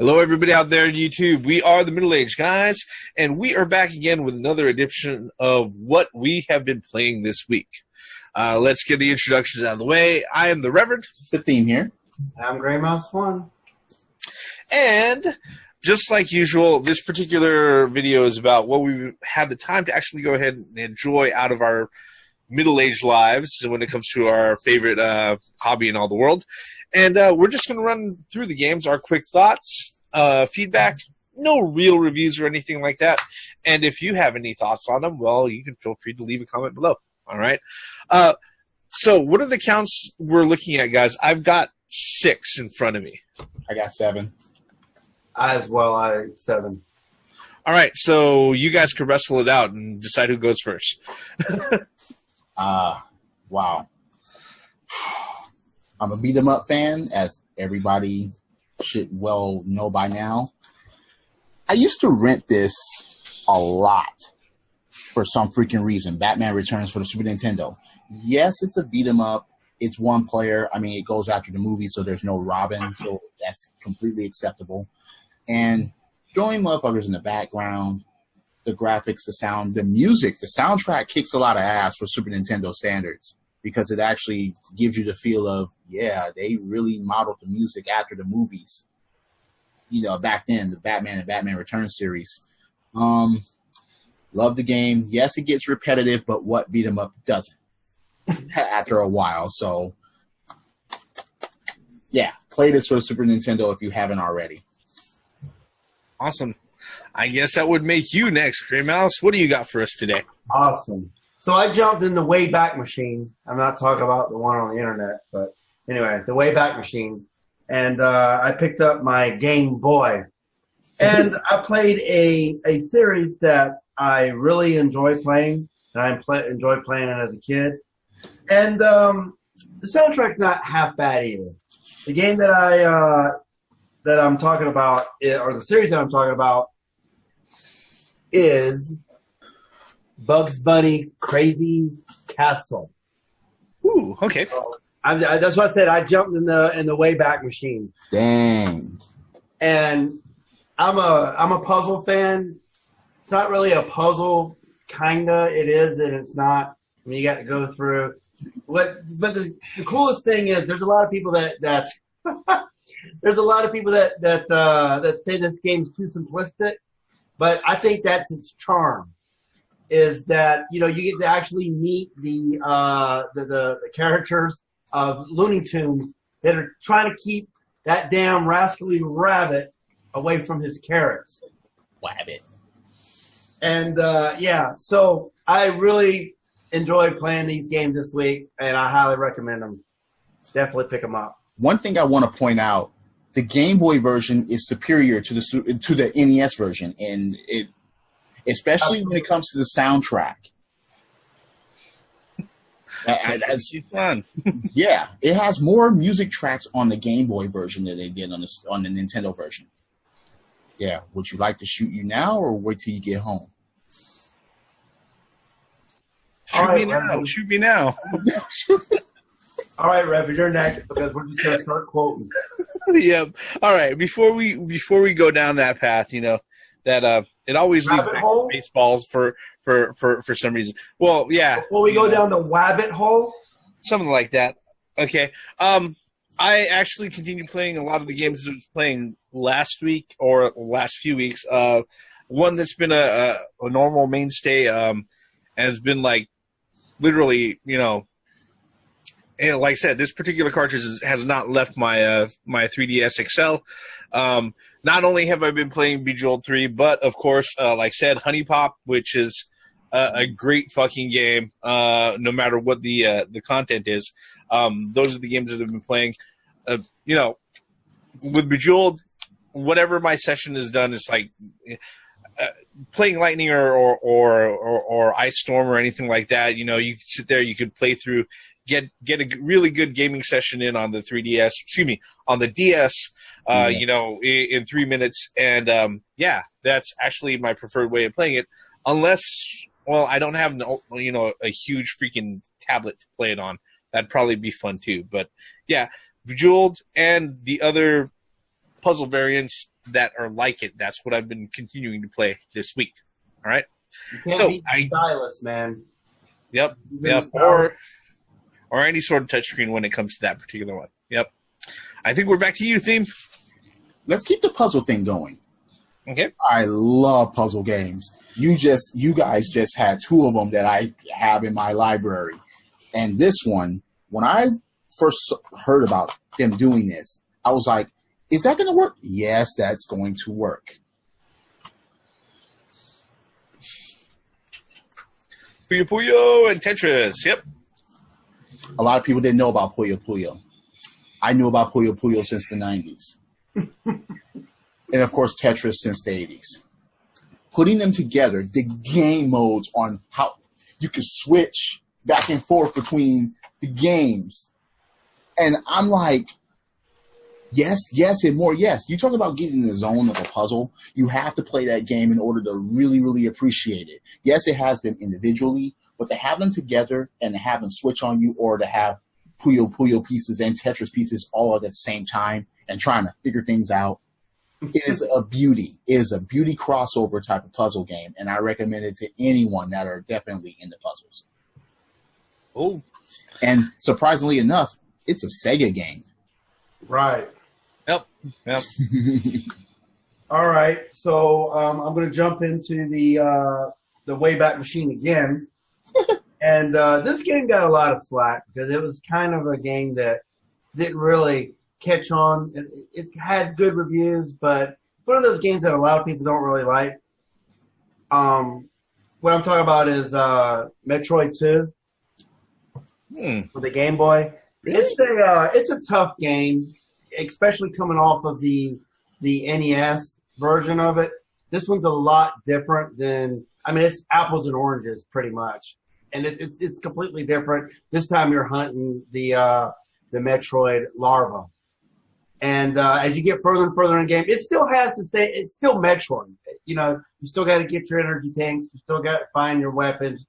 Hello, everybody out there on YouTube. We are the Middle-Aged Guys, and we are back again with another edition of what we have been playing this week. Let's get the introductions out of the way. I am the Reverend. The theme here. I'm Grey Mouse 1. And just like usual, this particular video is about what we had the time to actually go ahead and enjoy out of our middle-aged lives when it comes to our favorite hobby in all the world. And we're just going to run through the games, our quick thoughts, feedback, no real reviews or anything like that. And if you have any thoughts on them, well, you can feel free to leave a comment below. All right? So what are the counts we're looking at, guys? I've got 6 in front of me. I got 7. As well, I 7. All right, so you guys can wrestle it out and decide who goes first. Wow. I'm a beat-em-up fan, as everybody should well know by now. I used to rent this a lot for some freaking reason. Batman Returns for the Super Nintendo. Yes, it's a beat-em-up. It's one player. I mean, it goes after the movie, so there's no Robin, so that's completely acceptable. And throwing motherfuckers in the background, the graphics, the sound, the music, the soundtrack kicks a lot of ass for Super Nintendo standards because it actually gives you the feel of, yeah, they really modeled the music after the movies. You know, back then, the Batman and Batman Returns series. Love the game. Yes, it gets repetitive, but what beat 'em up doesn't after a while. So, yeah, play this for the Super Nintendo if you haven't already. Awesome. I guess that would make you next, Grey Mouse. What do you got for us today? Awesome. So I jumped in the Wayback Machine. I'm not talking about the one on the internet, but anyway, the Wayback Machine. And I picked up my Game Boy. And I played a series that I really enjoy playing, and I enjoyed playing it as a kid. And the soundtrack's not half bad either. The game that I'm talking about, or the series that I'm talking about, is Bugs Bunny Crazy Castle. Ooh, okay. So that's what I said. I jumped in the Wayback Machine. Dang. And I'm a puzzle fan. It's not really a puzzle, kinda. It is and it's not. I mean, you got to go through. But the coolest thing is there's a lot of people that there's a lot of people that say this game's too simplistic. But I think that's its charm, is that, you know, you get to actually meet the characters of Looney Tunes that are trying to keep that damn rascally rabbit away from his carrots. Wabbit. And, yeah, so I really enjoyed playing these games this week, and I highly recommend them. Definitely pick them up. One thing I want to point out, the Game Boy version is superior to the NES version, and it, especially when it comes to the soundtrack. That's fun. Yeah, it has more music tracks on the Game Boy version than it did on the Nintendo version. Yeah, would you like to shoot you now, or wait till you get home? Shoot me now. All right, Rev, you're next because we're just going to start quoting. Yep. All right. Before we go down that path, you know, that it always leads back to baseballs for some reason. Well, yeah. Before we go down the wabbit hole? Something like that. Okay. I actually continue playing a lot of the games that I was playing last week or last few weeks. One that's been a normal mainstay and has been like literally, you know, and like I said, this particular cartridge has not left my my 3DS XL. Not only have I been playing Bejeweled 3, but of course, like I said, Honey Pop, which is a great fucking game, no matter what the content is. Those are the games that I've been playing. You know, with Bejeweled, whatever my session is done, it's like playing Lightning or Ice Storm or anything like that. You know, you could sit there, you could play through. Get a really good gaming session in on the 3DS, excuse me, on the DS, you know, in 3 minutes. And, yeah, that's actually my preferred way of playing it. Unless, well, I don't have, you know, a huge freaking tablet to play it on. That'd probably be fun too. But, yeah, Bejeweled and the other puzzle variants that are like it. That's what I've been continuing to play this week. All right. You can't beat the stylus, man. Yep. Or any sort of touchscreen when it comes to that particular one. Yep. I think we're back to you, Theme. Let's keep the puzzle thing going. Okay. I love puzzle games. You guys just had two of them that I have in my library. And this one, when I first heard about them doing this, I was like, is that going to work? Yes, that's going to work. Puyo Puyo and Tetris. Yep. A lot of people didn't know about Puyo Puyo. I knew about Puyo Puyo since the 90s. And, of course, Tetris since the 80s. Putting them together, the game modes on how you can switch back and forth between the games. And I'm like, yes, and more yes. You talk about getting in the zone of a puzzle. You have to play that game in order to really, really appreciate it. Yes, it has them individually, but to have them together and to have them switch on you, or to have Puyo Puyo pieces and Tetris pieces all at the same time and trying to figure things out, is a beauty. It is a beauty crossover type of puzzle game, and I recommend it to anyone that are definitely into puzzles. Oh. And surprisingly enough, it's a Sega game. Right. Yep. All right. So I'm going to jump into the Wayback Machine again. And this game got a lot of flack because it was kind of a game that didn't really catch on. It had good reviews, but one of those games that a lot of people don't really like. What I'm talking about is Metroid 2 for the Game Boy. Really? It's a tough game, especially coming off of the NES version of it. This one's a lot different than, I mean, it's apples and oranges pretty much, and it's completely different. This time you're hunting the Metroid larva, and as you get further and further in the game, it still has to say it's still Metroid. You know, you still got to get your energy tanks, you still got to find your weapons.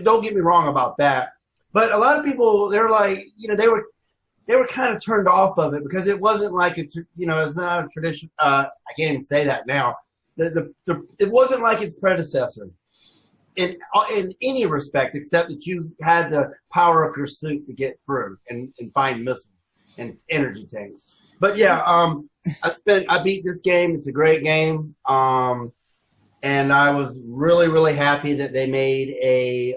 Don't get me wrong about that. But a lot of people, they're like, you know, they were kind of turned off of it because it wasn't like it's not a tradition. I can't even say that now. It wasn't like its predecessor in any respect, except that you had to power up your suit to get through and find missiles and energy tanks. But yeah, I beat this game. It's a great game. And I was really, really happy that they made a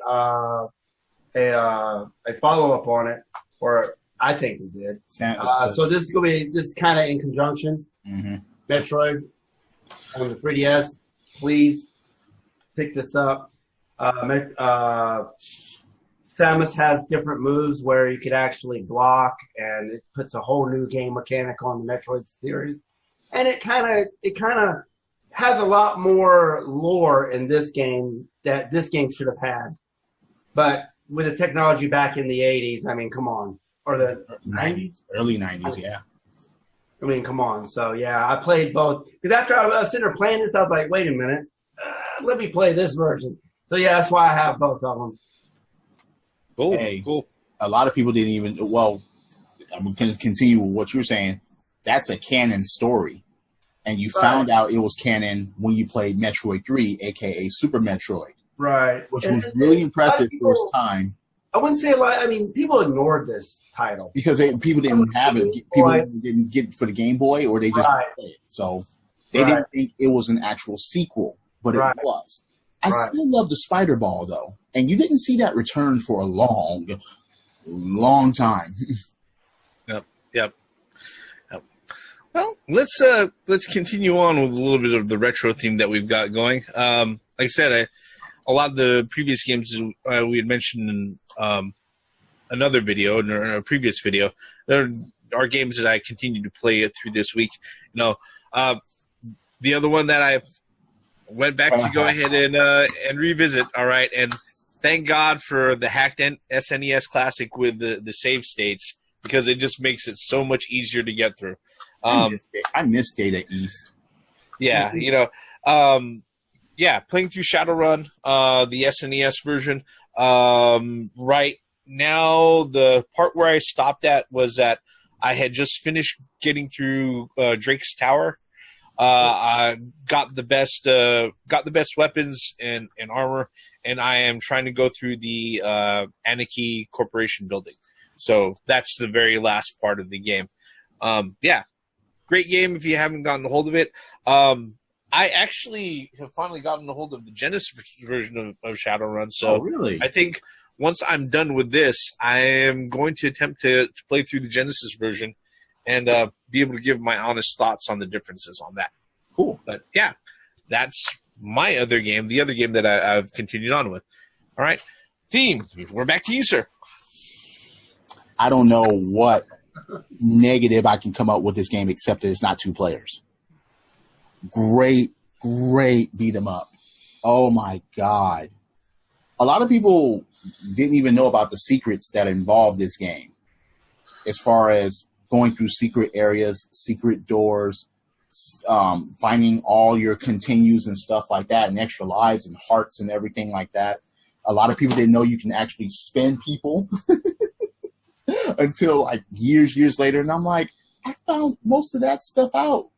follow-up on it, or I think they did. So this is kind of in conjunction. Mm-hmm. Metroid on the 3DS. Please pick this up. Samus has different moves where you could actually block, and it puts a whole new game mechanic on the Metroid series. And it kind of has a lot more lore in this game that this game should have had. But with the technology back in the 80s, I mean, come on. Or the 90s? Early 90s, yeah. I mean, come on. So, yeah, I played both. Because after I was sitting there playing this, I was like, wait a minute. Let me play this version. So, yeah, that's why I have both of them. Cool. Hey, cool. A lot of people didn't even, well, I'm going to continue with what you're saying. That's a canon story. And you found out it was canon when you played Metroid 3, a.k.a. Super Metroid. Right. Which was really impressive first time. I wouldn't say a lot. I mean, people ignored this title. Because people didn't have it. People didn't get it for the Game Boy, or they just didn't play it. So they didn't think it was an actual sequel, but it was. I still love the Spider Ball, though. And you didn't see that return for a long, long time. Yep. Well, let's continue on with a little bit of the retro theme that we've got going. Like I said, a lot of the previous games we had mentioned in another video, in a previous video, there are games that I continue to play through this week. You know, the other one that I went back to go ahead and revisit. All right, and thank God for the hacked SNES Classic with the save states, because it just makes it so much easier to get through. I miss Data East. Yeah, you know, playing through Shadowrun, the SNES version. Right now, the part where I stopped at was that I had just finished getting through Drake's Tower. I got the best weapons and armor, and I am trying to go through the Anarchy Corporation building. So that's the very last part of the game. Yeah, great game if you haven't gotten a hold of it. I actually have finally gotten a hold of the Genesis version of Shadowrun. So really? I think once I'm done with this, I am going to attempt to play through the Genesis version and be able to give my honest thoughts on the differences on that. Cool. But yeah, that's my other game, the other game that I've continued on with. All right, Theme, we're back to you, sir. I don't know what negative I can come up with this game except that it's not 2 players. Great beat 'em up. Oh my God. A lot of people didn't even know about the secrets that involved this game. As far as going through secret areas, secret doors, finding all your continues and stuff like that, and extra lives and hearts and everything like that. A lot of people didn't know you can actually spin people until like years later. And I'm like, I found most of that stuff out,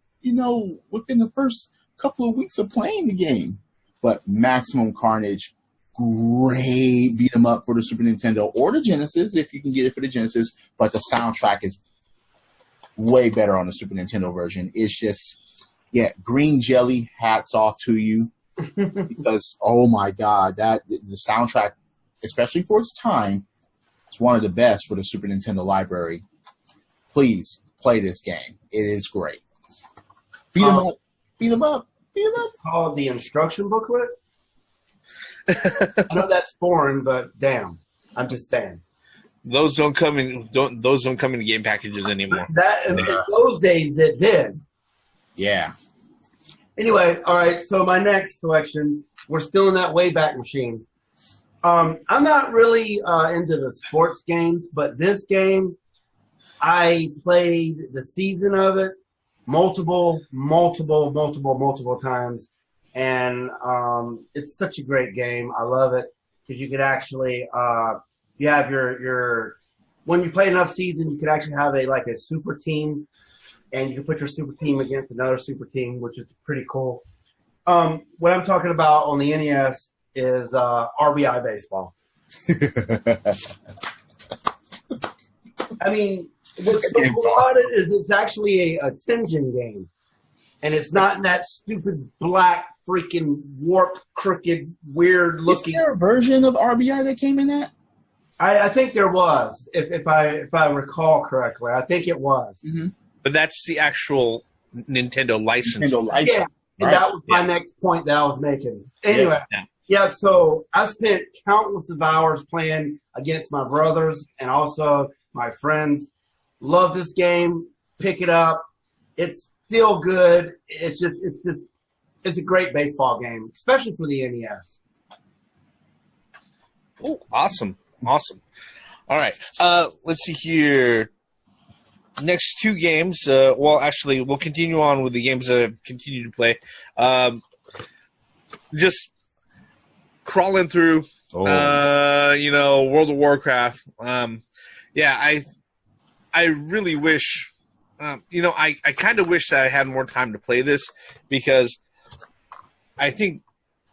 within the first couple of weeks of playing the game. But Maximum Carnage, great beat 'em up for the Super Nintendo or the Genesis, if you can get it for the Genesis. But the soundtrack is way better on the Super Nintendo version. It's just, Green Jelly, hats off to you. Because, oh my God, the soundtrack, especially for its time, it's one of the best for the Super Nintendo library. Please play this game. It is great. Beat 'em up. Beat 'em up. Beat 'em up. It's called the instruction booklet. I know that's foreign, but damn, I'm just saying. Those don't come in game packages anymore. In those days, it did. Yeah. Anyway, all right. So my next selection, we're still in that Wayback Machine. I'm not really into the sports games, but this game, I played the season of it multiple times, and it's such a great game. I love it because you could actually you have your when you play enough season, you could actually have a super team, and you can put your super team against another super team, which is pretty cool. What I'm talking about on the NES is RBI Baseball. I mean, what's so cool about it is it's actually a Tengen game, and it's not in that stupid black freaking warped, crooked, weird looking. Is there a version of RBI that came in that? I think there was, if I recall correctly. I think it was. Mm-hmm. But that's the actual Nintendo license. Yeah, and that was my next point that I was making. Anyway, so I spent countless of hours playing against my brothers and also my friends. Love this game. Pick it up. It's still good. It's a great baseball game, especially for the NES. Oh, awesome. All right. Let's see here. Next 2 games. Well, actually, we'll continue on with the games that I've continued to play. Just crawling through, World of Warcraft. I really wish, I kind of wish that I had more time to play this, because I think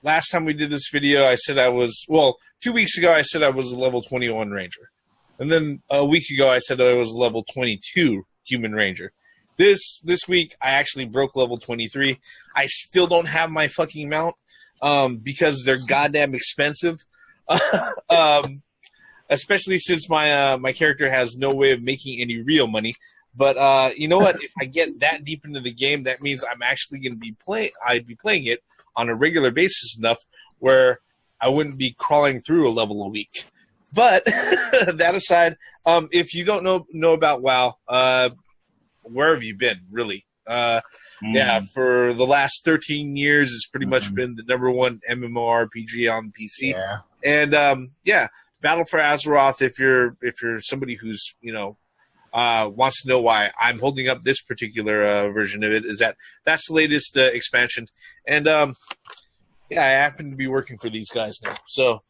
last time we did this video, I said 2 weeks ago, I said I was a level 21 Ranger. And then a week ago, I said I was a level 22 Human Ranger. This week, I actually broke level 23. I still don't have my fucking mount because they're goddamn expensive. Especially since my character has no way of making any real money. But you know what? If I get that deep into the game, that means I'm actually going to be I'd be playing it on a regular basis enough where I wouldn't be crawling through a level a week. But that aside, if you don't know about WoW, where have you been, really? Yeah, for the last 13 years, it's pretty much been the #1 MMORPG on PC. Yeah. And Battle for Azeroth. If you're somebody who's wants to know why I'm holding up this particular version of it, is that's the latest expansion, and I happen to be working for these guys now, so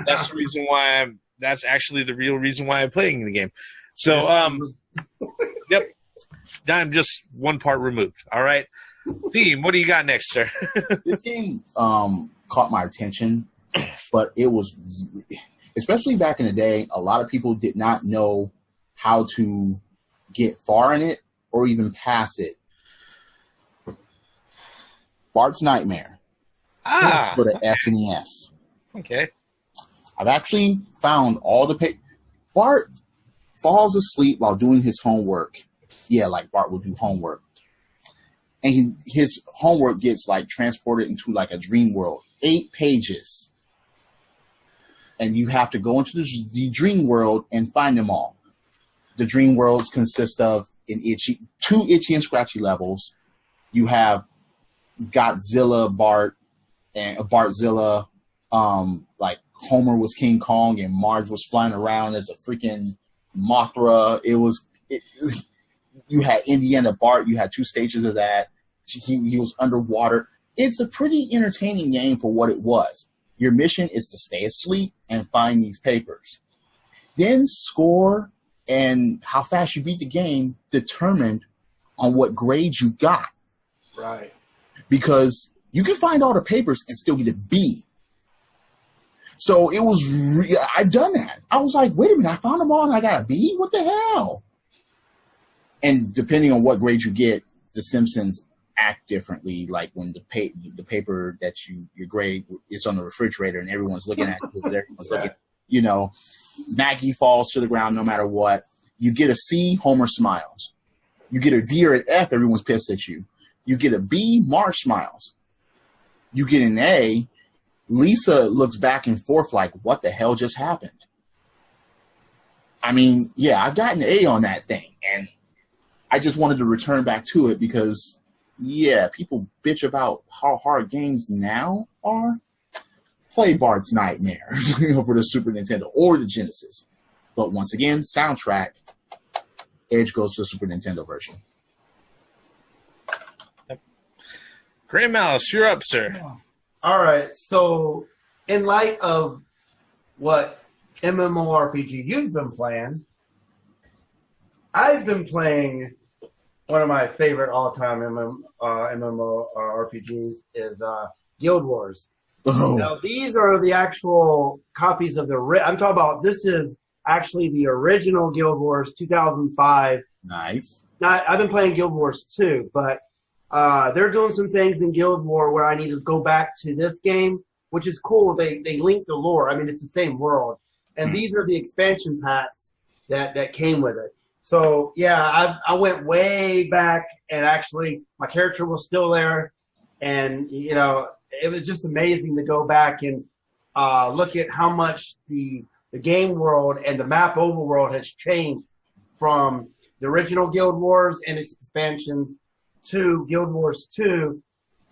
that's the reason why that's actually the real reason why I'm playing the game. So Yep. I'm just one part removed. All right. Theme, what do you got next, sir? This game caught my attention, but it was, especially back in the day, a lot of people did not know how to get far in it or even pass it. Barts Nightmare for the SNES. Okay. I've actually found all the Bart falls asleep while doing his homework. Yeah, like Bart would do homework. And his homework gets like transported into like a dream world. 8 pages. And you have to go into the dream world and find them all. The dream worlds consist of 2 itchy and scratchy levels. You have Godzilla, Bart, and Bartzilla. Like Homer was King Kong and Marge was flying around as a freaking Mothra. You had Indiana Bart. You had 2 stages of that. He was underwater. It's a pretty entertaining game for what it was. Your mission is to stay asleep and find these papers. Then score and how fast you beat the game determined on what grade you got. Right. Because you can find all the papers and still get a B. So it was, I've done that. I was like, wait a minute, I found them all and I got a B? What the hell? And depending on what grade you get, the Simpsons act differently. Like when the paper that your grade is on the refrigerator and everyone's looking at it, everyone's looking, Maggie falls to the ground no matter what. You get a C, Homer smiles. You get a D or an F, everyone's pissed at you. You get a B, Marge smiles. You get an A, Lisa looks back and forth like, what the hell just happened? I mean, yeah, I've gotten an A on that thing, and I just wanted to return back to it because, yeah, people bitch about how hard games now are. Play Bart's Nightmare for the Super Nintendo or the Genesis. But once again, soundtrack, edge goes to the Super Nintendo version. Gray Mouse, you're up, sir. All right. So, in light of what MMORPG you've been playing, I've been playing one of my favorite all-time MMORPGs is Guild Wars. Oh. Now, these are the actual copies of I'm talking about, this is actually the original Guild Wars 2005. Nice. I've been playing Guild Wars 2, but they're doing some things in Guild War where I need to go back to this game, which is cool. They link the lore. I mean, it's the same world. And these are the expansion packs that came with it. So, yeah, I went way back, and actually my character was still there. And, it was just amazing to go back and look at how much the game world and the map overworld has changed from the original Guild Wars and its expansions to Guild Wars 2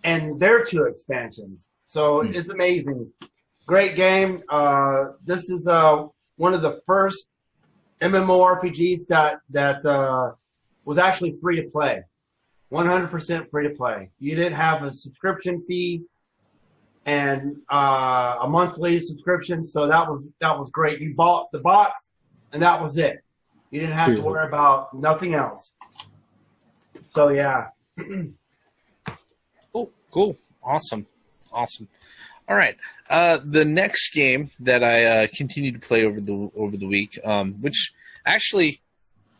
and their 2 expansions. So it's amazing. Great game. This is one of the first MMORPGs that was actually free to play. 100% free to play. You didn't have a subscription fee and a monthly subscription, so that was great. You bought the box, and that was it. You didn't have to worry about nothing else. So yeah. Cool. Awesome. All right. The next game that I continued to play over the week, which actually,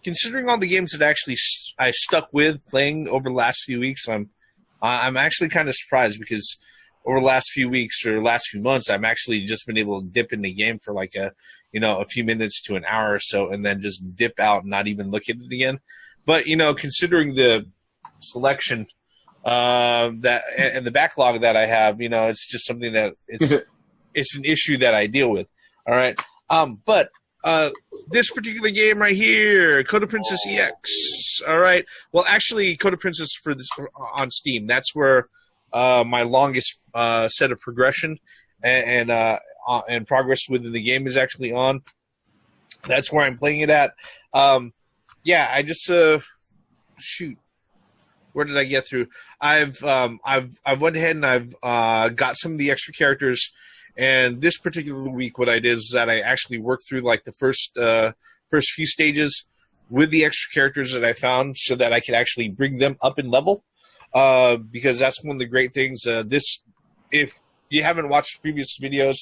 considering all the games that actually I stuck with playing over the last few weeks, I'm actually kind of surprised because over the last few weeks or last few months, I've actually just been able to dip in the game for like a few minutes to an hour or so, and then just dip out and not even look at it again. But considering the selection that and the backlog that I have, it's just something that it's an issue that I deal with. All right, but this particular game right here, Kota Princess EX. All right, well, actually, Kota Princess for this on Steam. That's where my longest set of progression and progress within the game is actually on. That's where I'm playing it at. I just shoot. Where did I get through? I've went ahead and I've got some of the extra characters, and this particular week, what I did is that I actually worked through like the first few stages with the extra characters that I found so that I could actually bring them up in level. Because that's one of the great things. If you haven't watched previous videos,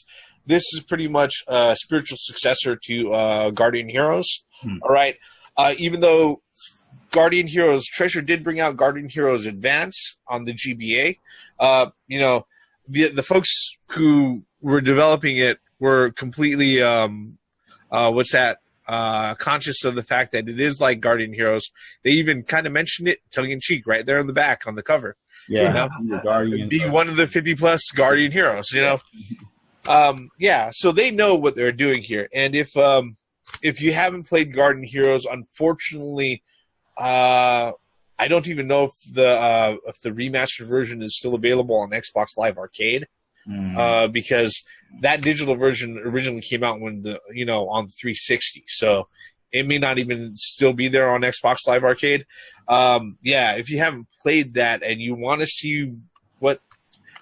this is pretty much a spiritual successor to Guardian Heroes. All right. Even though Guardian Heroes Treasure did bring out Guardian Heroes Advance on the GBA, the folks who were developing it were completely conscious of the fact that it is like Guardian Heroes. They even kind of mentioned it tongue in cheek right there on the back on the cover. Yeah, be one of the 50+ Guardian Heroes. So they know what they're doing here. And if you haven't played Guardian Heroes, unfortunately, I don't even know if the remastered version is still available on Xbox Live Arcade, because that digital version originally came out when on the 360. So it may not even still be there on Xbox Live Arcade. If you haven't played that and you want to see what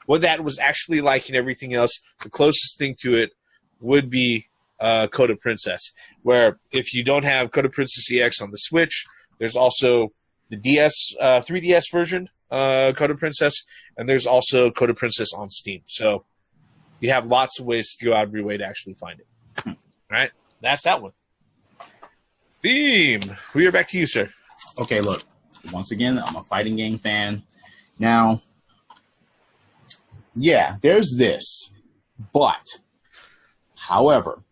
that was actually like and everything else, the closest thing to it would be Kota Princess. Where if you don't have Kota Princess EX on the Switch, there's also the 3DS version, Kota Princess, and there's also Kota Princess on Steam. So you have lots of ways to go out of your way to actually find it. All right, that's that one. Theme. We are back to you, sir. Okay, look. Once again, I'm a fighting game fan. Now, yeah, there's this. But, however,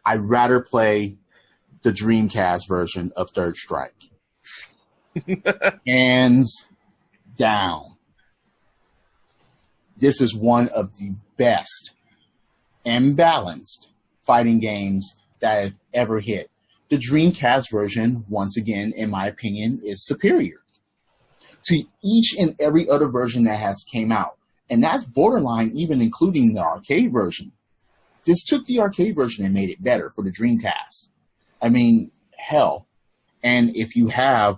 I'd rather play the Dreamcast version of Third Strike. Hands down. This is one of the best and balanced fighting games that have ever hit. The Dreamcast version, once again, in my opinion, is superior to each and every other version that has came out. And that's borderline even including the arcade version. This took the arcade version and made it better for the Dreamcast. I mean, hell. And if you have,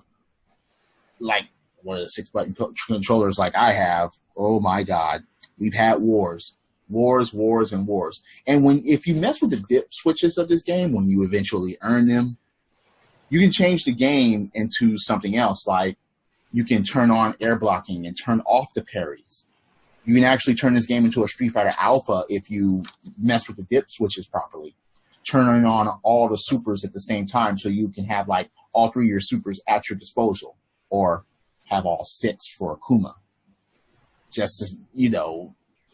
like, one of the 6-button controllers like I have, oh my God, we've had wars. Wars, and wars. And if you mess with the dip switches of this game, when you eventually earn them, you can change the game into something else. Like, you can turn on air blocking and turn off the parries. You can actually turn this game into a Street Fighter Alpha if you mess with the dip switches properly. Turning on all the supers at the same time so you can have, like, all 3 of your supers at your disposal. Or have all 6 for Akuma. Just as,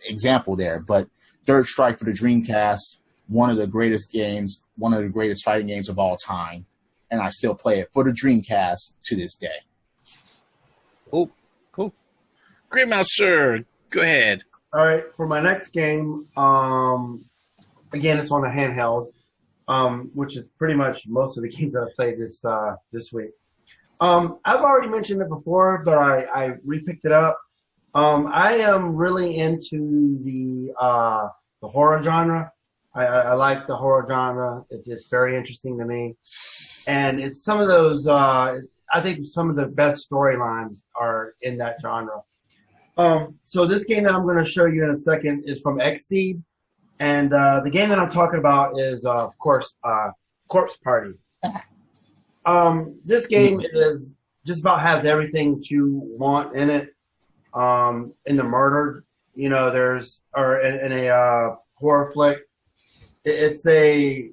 example there. But Third Strike for the Dreamcast, one of the greatest games, one of the greatest fighting games of all time, and I still play it for the Dreamcast to this day. Cool. Great Mouse, sir, go ahead. All right, for my next game, again, it's on a handheld, which is pretty much most of the games that I played this week. I've already mentioned it before, but I repicked it up. I am really into the horror genre. I like the horror genre. It's very interesting to me. And it's some of those, I think some of the best storylines are in that genre. So this game that I'm going to show you in a second is from Xseed. And the game that I'm talking about is, of course, Corpse Party. This game is just about has everything that you want in it. In the murder, in a horror flick. It's I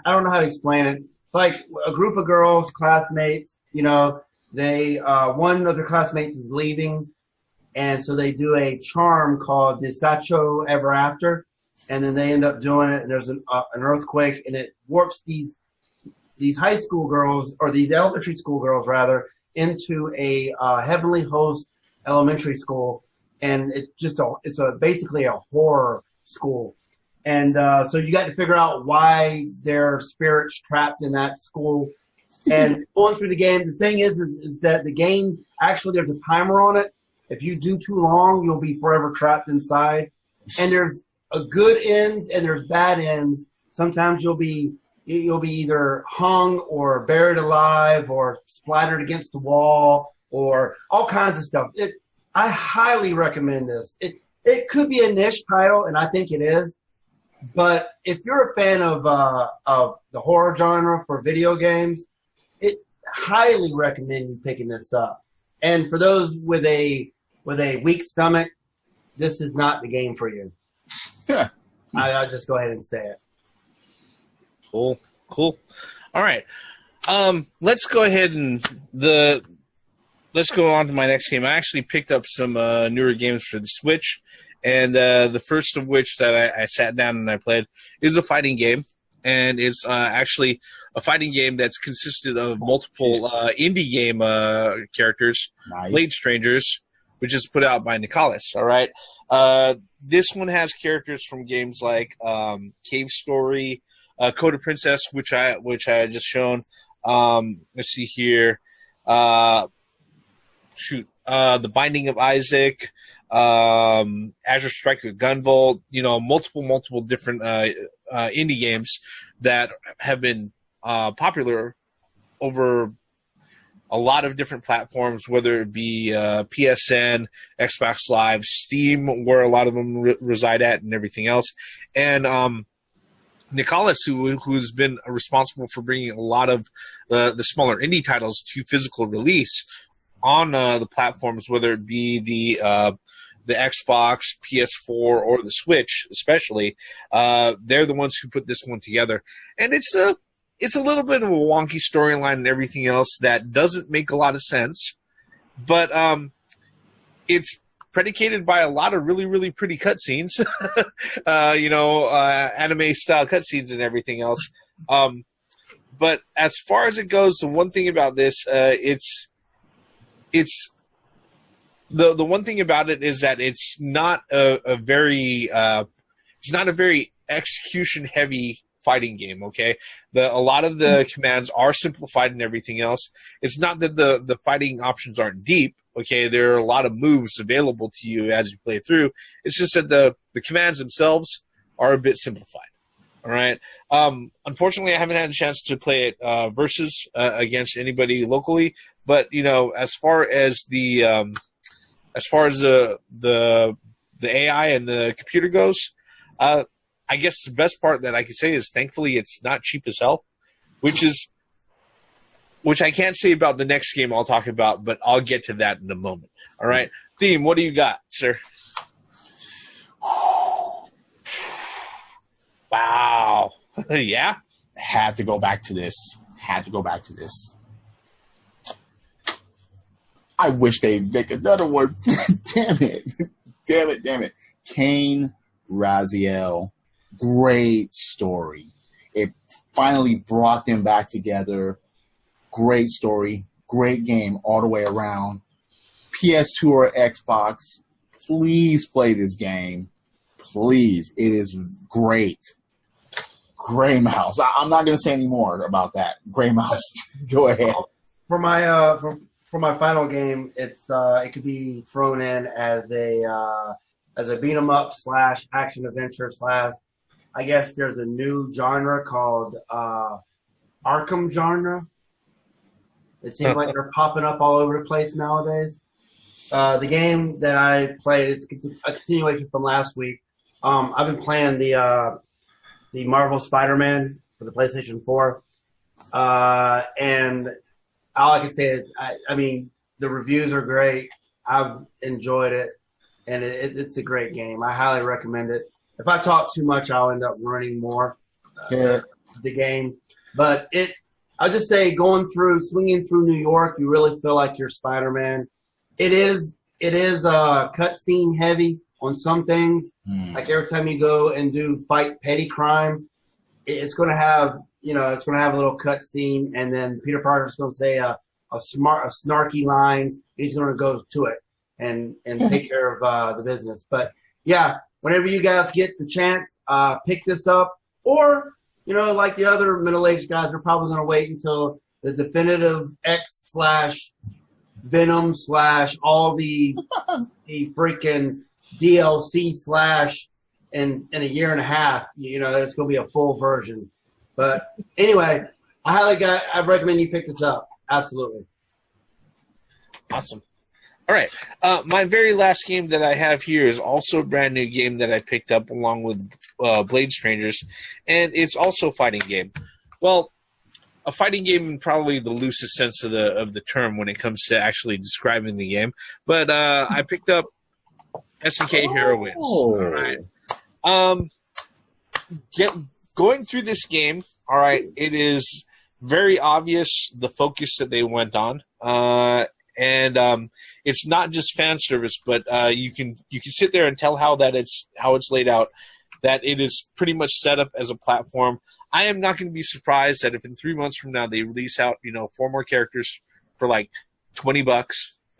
don't know how to explain it. It's like a group of girls, classmates, they, one of their classmates is leaving, and so they do a charm called Disacho Ever After, and then they end up doing it, and there's an earthquake, and it warps these high school girls, or these elementary school girls, rather, into a heavenly host elementary school, and it's basically a horror school. And so you got to figure out why their spirit's trapped in that school. And going through the game, the thing is that the game, actually there's a timer on it. If you do too long, you'll be forever trapped inside. And there's a good end and there's bad ends. Sometimes you'll be either hung or buried alive or splattered against the wall or all kinds of stuff. I highly recommend this. It could be a niche title, and I think it is. But if you're a fan of the horror genre for video games, it highly recommend you picking this up. And for those with a weak stomach, this is not the game for you. I'll just go ahead and say it. Cool. All right. Let's go ahead and let's go on to my next game. I actually picked up some newer games for the Switch, and the first of which that I sat down and I played is a fighting game, and it's actually a fighting game that's consisted of multiple indie game characters, Nice. Blade Strangers, which is put out by Nicalis. All right. This one has characters from games like Cave Story, Kota Princess, which I had just shown. Let's see here. The Binding of Isaac, Azure Strike with Gunvolt, multiple different indie games that have been popular over a lot of different platforms, whether it be PSN, Xbox Live, Steam, where a lot of them reside at, and everything else. And Nicalis, who's been responsible for bringing a lot of the smaller indie titles to physical release on the platforms, whether it be the Xbox, PS4, or the Switch, especially, they're the ones who put this one together. And it's a little bit of a wonky storyline and everything else that doesn't make a lot of sense, but it's predicated by a lot of really, really pretty cutscenes, anime-style cutscenes and everything else. But as far as it goes, the one thing about this, the one thing about it is that it's not a very execution-heavy fighting game. Okay, a lot of the commands are simplified and everything else. It's not that the fighting options aren't deep. Okay, there are a lot of moves available to you as you play through. It's just that the commands themselves are a bit simplified. All right. Unfortunately, I haven't had a chance to play it versus against anybody locally. But as far as the AI and the computer goes, I guess the best part that I can say is thankfully it's not cheap as hell, which I can't say about the next game I'll talk about, but I'll get to that in a moment. All right. Theme, what do you got, sir? Wow. Yeah? Had to go back to this. I wish they'd make another one. Damn it. Cain Raziel. Great story. It finally brought them back together. Great story. Great game all the way around. PS2 or Xbox, please play this game. Please. It is great. Gray Mouse. I'm not going to say any more about that. Gray Mouse. Go ahead. For my final game, it could be thrown in as a beat 'em up / action adventure / I guess there's a new genre called Arkham genre. It seems like they're popping up all over the place nowadays. The game that I played, it's a continuation from last week. I've been playing the Marvel SpiderMan for the PlayStation 4. And all I can say is, I mean, the reviews are great. I've enjoyed it. And it's a great game. I highly recommend it. If I talk too much, I'll end up ruining more the game. But I'll just say swinging through New York, you really feel like you're Spider-Man. It is cutscene heavy on some things. Like every time you go and fight petty crime, it's going to have a little cutscene, and then Peter Parker's going to say a snarky line. He's going to go to it and take care of the business. But yeah, whenever you guys get the chance, pick this up. Or, like the other middle-aged guys, are probably going to wait until the definitive X/Venom / all the freaking DLC / in a year and a half. It's going to be a full version. But anyway, I recommend you pick this up. Absolutely. Awesome. All right. My very last game that I have here is also a brand new game that I picked up along with Blade Strangers, and it's also a fighting game. Well, a fighting game in probably the loosest sense of the term when it comes to actually describing the game. But I picked up SEK Heroines. All right. Going through this game, all right, it is very obvious the focus that they went on. And it's not just fan service, but you can sit there and tell how it's laid out, that it is pretty much set up as a platform. I am not going to be surprised that if in 3 months from now they release out 4 more characters for like $20,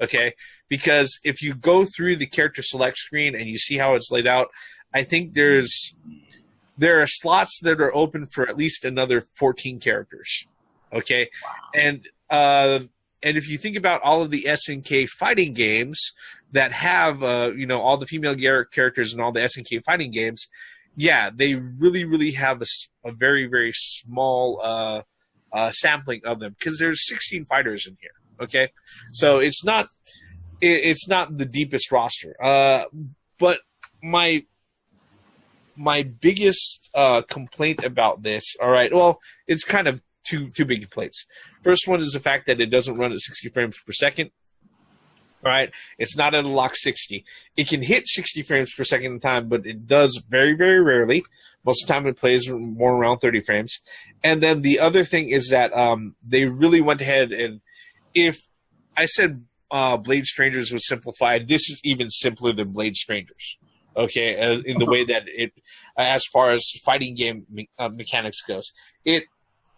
okay? Because if you go through the character select screen and you see how it's laid out, I think there are slots that are open for at least another 14 characters, okay? Wow. And if you think about all of the SNK fighting games that have, all the female characters in all the SNK fighting games, yeah, they really, really have a very, very small sampling of them because there's 16 fighters in here. Okay, so it's not the deepest roster. But my biggest complaint about this, all right, well, it's kind of two big complaints. First one is the fact that it doesn't run at 60 frames per second. All right, it's not at a lock 60. It can hit 60 frames per second at a time, but it does very, very rarely. Most of the time it plays more around 30 frames. And then the other thing is that they really went ahead and if I said Blade Strangers was simplified, this is even simpler than Blade Strangers. Okay, in the way that it, as far as fighting game mechanics goes, it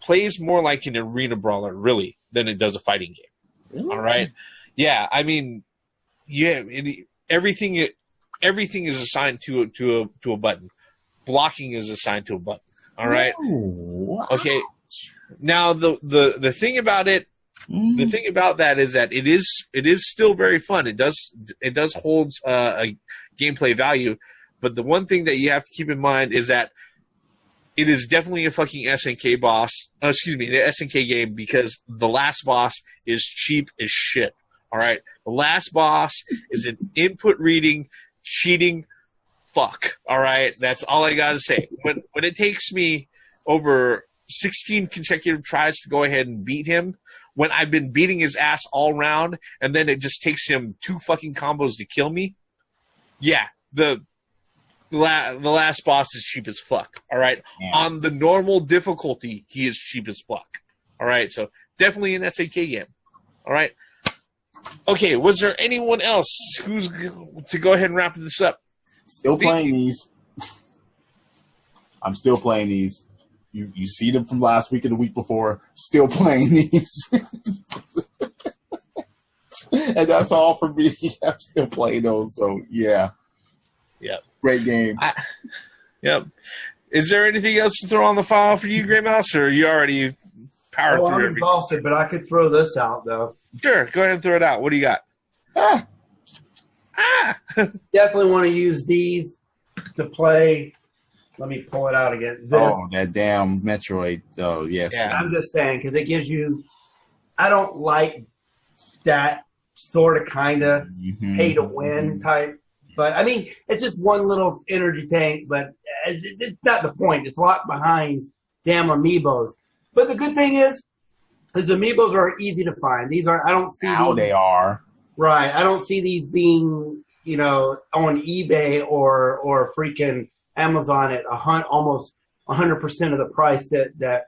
plays more like an arena brawler, really, than it does a fighting game. Really? All right. Yeah, I mean, yeah, everything is assigned to a button. Blocking is assigned to a button. All right. Wow. Okay. Now the thing about it, the thing about that is that it is still very fun. It does hold a gameplay value, but the one thing that you have to keep in mind is that it is definitely a fucking SNK boss. Excuse me, the SNK game, because the last boss is cheap as shit. All right, the last boss is an input reading, cheating fuck. All right, that's all I gotta say. When it takes me over 16 consecutive tries to go ahead and beat him, when I've been beating his ass all round, and then it just takes him 2 fucking combos to kill me. Yeah, the last boss is cheap as fuck. All right, yeah. On the normal difficulty, he is cheap as fuck. All right, so definitely an SAK game. All right. Okay, was there anyone else who's to go ahead and wrap this up? Still playing these. I'm still playing these. You see them from last week and the week before. Still playing these. And that's all for me. I'm still playing those, so yeah. Yep. Great game. Yep. Is there anything else to throw on the file for you, Grey Mouse, or are you already powered through I'm exhausted, but I could throw this out, though. Sure. Go ahead and throw it out. What do you got? Definitely want to use these to play. Let me pull it out again. That damn Metroid. Oh, yes. Yeah, I'm just saying, because it gives you... I don't like that sort of kind of pay-to-win type. But, I mean, it's just one little energy tank, but it's not the point. It's locked behind damn amiibos. But the good thing is amiibos are easy to find. These are, I don't see how they are. Right. I don't see these being, on eBay or freaking Amazon at almost 100% of the price that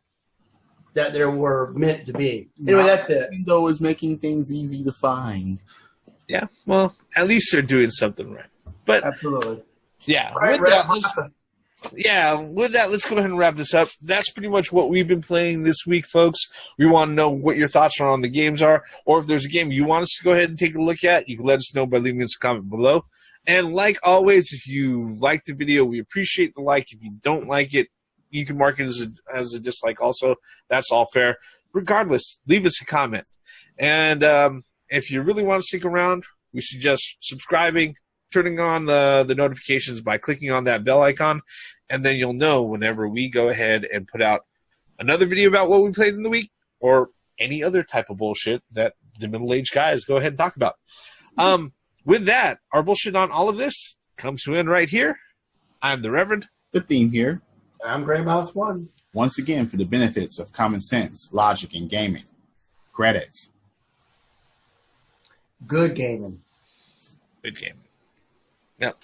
they were meant to be. Anyway, that's it. Nintendo is making things easy to find. Yeah. Well, at least they're doing something right. But absolutely. Yeah. With that, let's go ahead and wrap this up. That's pretty much what we've been playing this week, folks. We want to know what your thoughts on the games are, or if there's a game you want us to go ahead and take a look at, you can let us know by leaving us a comment below. And like always, if you like the video, we appreciate the like. If you don't like it, you can mark it as a dislike also. That's all fair. Regardless, leave us a comment. And if you really want to stick around, we suggest subscribing, turning on the notifications by clicking on that bell icon, and then you'll know whenever we go ahead and put out another video about what we played in the week or any other type of bullshit that the middle-aged guys go ahead and talk about. With that, our bullshit on all of this comes to an end right here. I'm the Reverend. The theme here, I'm Gray Mouse 1. once again, for the benefits of common sense, logic, and gaming. Credits. Good gaming. Good game. Yep.